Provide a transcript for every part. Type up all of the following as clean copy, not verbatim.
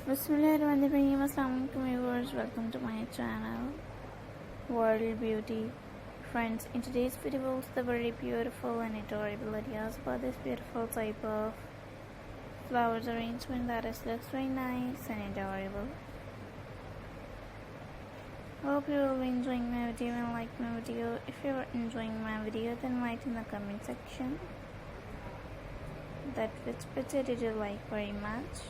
Bismillahirrahmanirrahim. Assalamualaikum viewers. Welcome to my channel World Beauty. Friends, in today's video we'll see the very beautiful and adorable ideas about this beautiful type of flowers arrangement that looks very nice and adorable. Hope you will be enjoying my video and like my video. If you are enjoying my video, then write in the comment section that which picture did you like very much.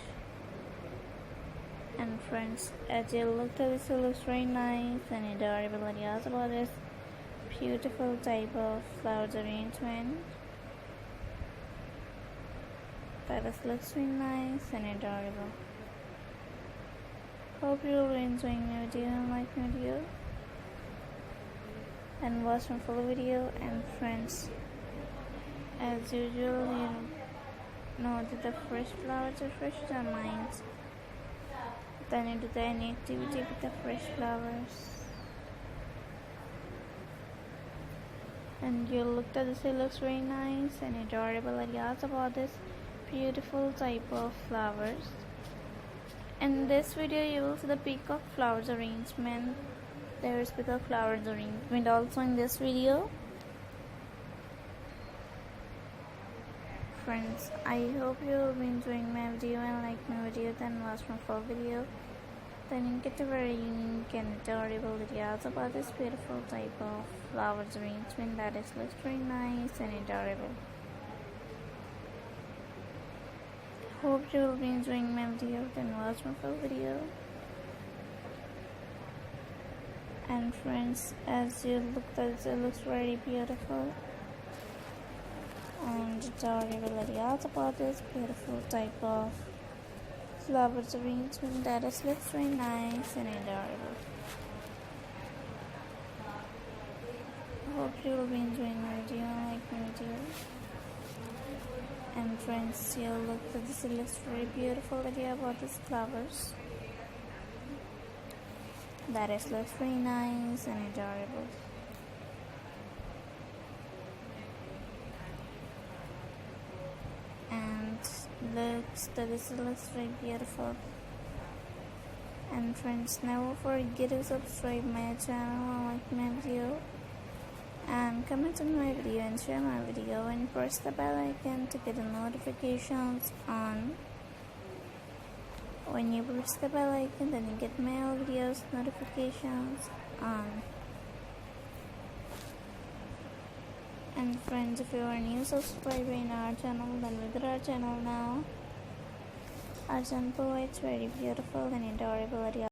And friends, as you look at this, it looks very nice and adorable ideas about this beautiful type of flowers arrangement that looks very nice and adorable. Hope you will be enjoying my video and like my video and watch my full video. And friends, as usual, you know that the fresh flowers refresh our minds. Then into the any activity with the fresh flowers. And you looked at this, it looks very nice and adorable ideas about this beautiful type of flowers. In this video you will see the peacock flowers arrangement. There is peacock flowers arrangement also in this video. Friends, I hope you will be enjoying my video and like my video, then watch my full video. Then you get a very unique and adorable ideas about this beautiful type of flowers arrangement that looks very nice and adorable. Hope you will be enjoying my video, then watch my full video. And friends, as you look at it, it looks very beautiful and adorable ideas about this beautiful type of flowers arrangement that looks very nice and adorable. Hope you will be enjoying my video and like my video. And friends, you look at this, it looks very beautiful idea about these flowers that looks very nice and adorable. This looks very beautiful. And friends, never forget to subscribe my channel and like my video and comment on my video and share my video and press the bell icon to get the notifications on. When you press the bell icon, then you get my all videos notifications on. And friends, if you are a new subscriber in our channel, then visit our channel now. Our channel provides very beautiful and adorable ideas